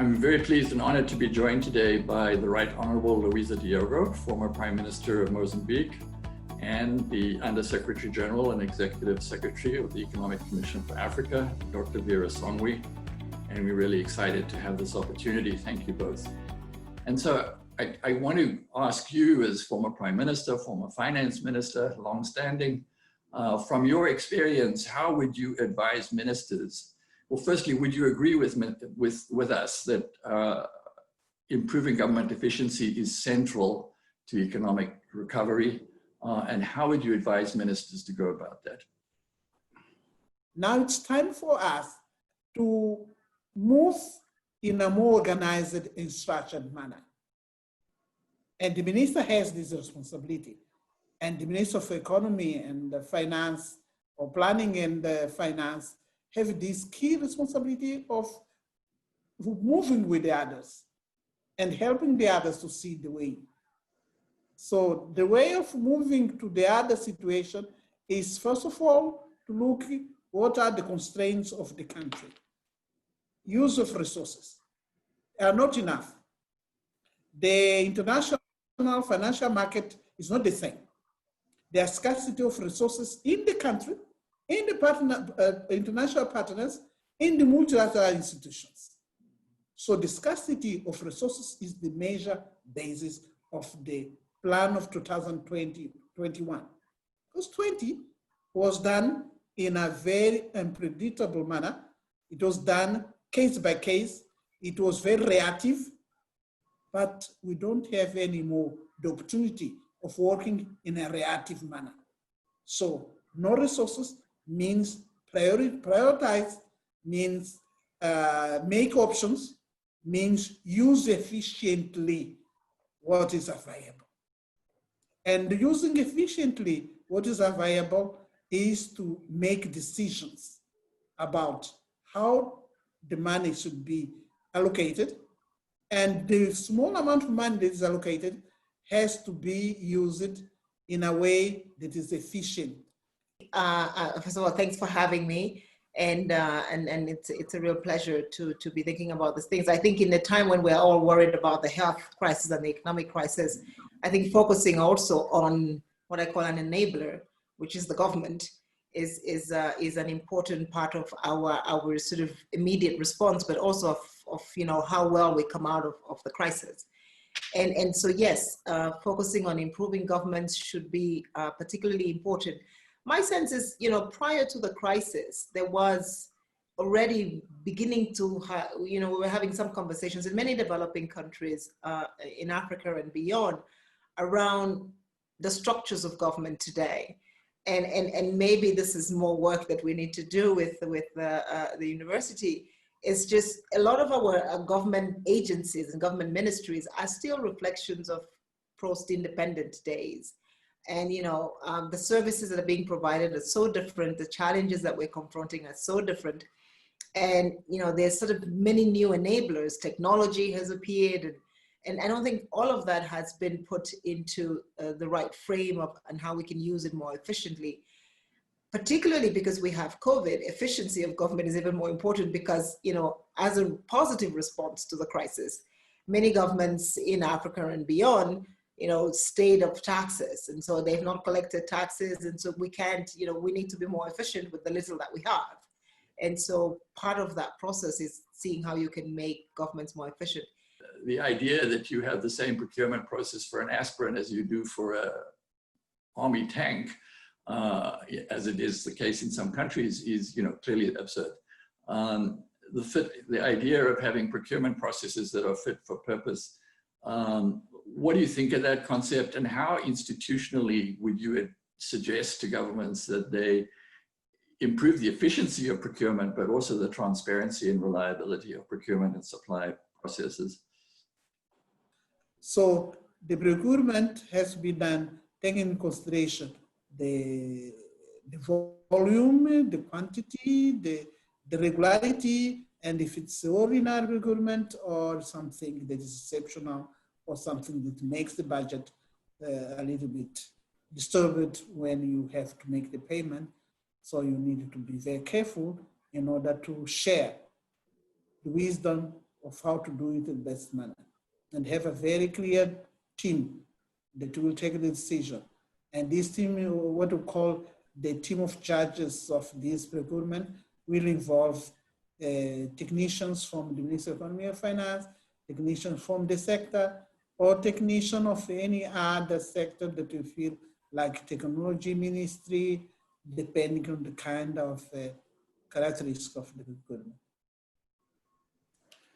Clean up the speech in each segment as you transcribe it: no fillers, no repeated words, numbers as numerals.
I'm very pleased and honored to be joined today by the Right Honorable Luisa Diogo, former Prime Minister of Mozambique, and the Undersecretary General and Executive Secretary of the Economic Commission for Africa, Dr. Vera Songwe. And we're really excited to have this opportunity. Thank you both. And so I want to ask you, as former Prime Minister, former Finance Minister, longstanding, from your experience, how would you advise ministers? Well, firstly, would you agree with us that improving government efficiency is central to economic recovery? And how would you advise ministers to go about that? Now it's time for us to move in a more organized and structured manner. And the minister has this responsibility. And the Minister of Economy and Finance, or Planning and Finance, have this key responsibility of moving with the others and helping the others to see the way. So the way of moving to the other situation is, first of all, to look at what are the constraints of the country. Use of resources are not enough. The international financial market is not the same. There are scarcity of resources in the country, in the international partners, in the multilateral institutions. So the scarcity of resources is the major basis of the plan of 2020-21. Because 20 was done in a very unpredictable manner. It was done case by case. It was very reactive, but we don't have any more the opportunity of working in a reactive manner. So no resources means prioritize, means make options, means use efficiently what is available. And using efficiently what is available is to make decisions about how the money should be allocated, and the small amount of money that is allocated has to be used in a way that is efficient. First of all, thanks for having me, and it's a real pleasure to be thinking about these things. I think in a time when we're all worried about the health crisis and the economic crisis, I think focusing also on what I call an enabler, which is the government, is an important part of our sort of immediate response, but also of how well we come out of the crisis. And so yes, focusing on improving governments should be particularly important. My sense is, prior to the crisis, there was already beginning to, we were having some conversations in many developing countries in Africa and beyond around the structures of government today. And maybe this is more work that we need to do with the university. It's just a lot of our government agencies and government ministries are still reflections of post-independent days. And the services that are being provided are so different. The challenges that we're confronting are so different. And there's sort of many new enablers. Technology has appeared, and I don't think all of that has been put into the right frame of and how we can use it more efficiently. Particularly because we have COVID, efficiency of government is even more important because, as a positive response to the crisis, many governments in Africa and beyond, stayed of taxes. And so they've not collected taxes. And so we can't, we need to be more efficient with the little that we have. And so part of that process is seeing how you can make governments more efficient. The idea that you have the same procurement process for an aspirin as you do for an army tank, as it is the case in some countries, is clearly absurd. The idea of having procurement processes that are fit for purpose, what do you think of that concept, and how institutionally would you suggest to governments that they improve the efficiency of procurement, but also the transparency and reliability of procurement and supply processes? So the procurement has been done taking into consideration the volume, the quantity, the regularity, and if it's ordinary procurement or something that is exceptional or something that makes the budget a little bit disturbed when you have to make the payment. So you need to be very careful in order to share the wisdom of how to do it in the best manner, and have a very clear team that will take the decision. And this team, what we call the team of judges of this procurement, will involve technicians from the Ministry of Economy and Finance, technicians from the sector, or technician of any other sector that you feel like technology ministry, depending on the kind of characteristic of the procurement.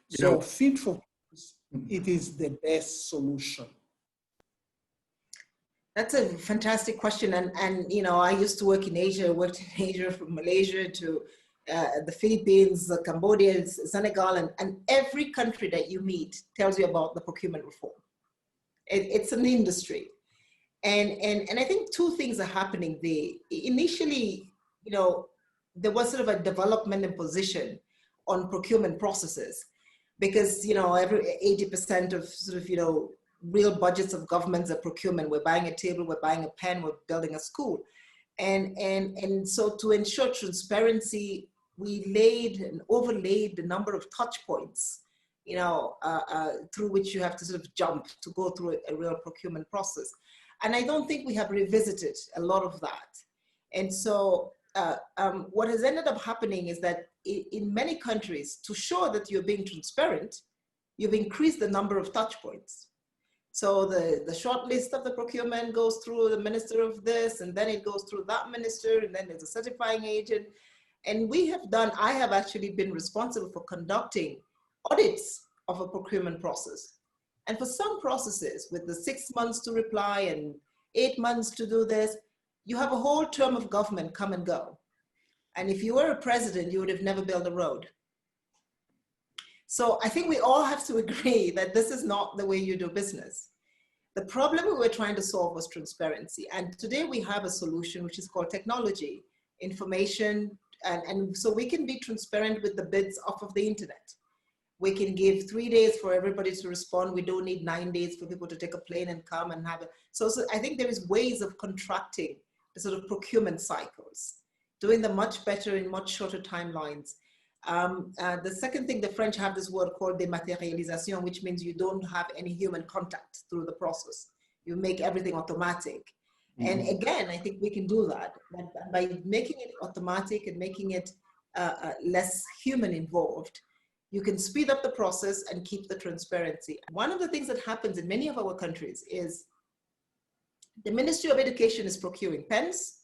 So fit for purpose, it is the best solution. That's a fantastic question. And you know, I used to work in Asia, worked in Asia from Malaysia to the Philippines, Cambodia, Senegal, and every country that you meet tells you about the procurement reform. It's an industry. And I think two things are happening there. Initially, you know, there was sort of a development in position on procurement processes because, you know, every 80% of sort of, you know, real budgets of governments are procurement. We're buying a table, we're buying a pen, we're building a school. And so to ensure transparency, we laid and overlaid the number of touch points, you know, through which you have to sort of jump to go through a real procurement process. And I don't think we have revisited a lot of that. And so what has ended up happening is that in many countries, to show that you're being transparent, you've increased the number of touch points. So the short list of the procurement goes through the minister of this, and then it goes through that minister, and then there's a certifying agent. And I have actually been responsible for conducting audits of a procurement process. And for some processes, with the 6 months to reply and 8 months to do this, you have a whole term of government come and go. And if you were a president, you would have never built a road. So I think we all have to agree that this is not the way you do business. The problem we were trying to solve was transparency. And today we have a solution which is called technology, information, and so we can be transparent with the bids off of the internet. We can give 3 days for everybody to respond. We don't need 9 days for people to take a plane and come and have it. So I think there is ways of contracting the sort of procurement cycles, doing them much better in much shorter timelines. The second thing, the French have this word called dématérialisation, which means you don't have any human contact through the process. You make everything automatic. And again, I think we can do that by making it automatic and making it less human involved. You can speed up the process and keep the transparency. One of the things that happens in many of our countries is the Ministry of Education is procuring pens,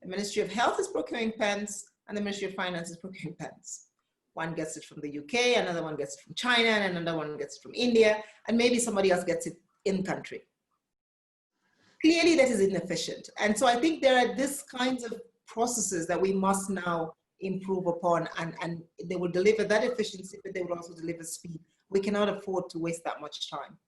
the Ministry of Health is procuring pens, and the Ministry of Finance is procuring pens. One gets it from the UK, another one gets it from China, and another one gets it from India, and maybe somebody else gets it in country. Clearly that is inefficient. And so I think there are these kinds of processes that we must now improve upon, and they will deliver that efficiency, but they will also deliver speed. We cannot afford to waste that much time.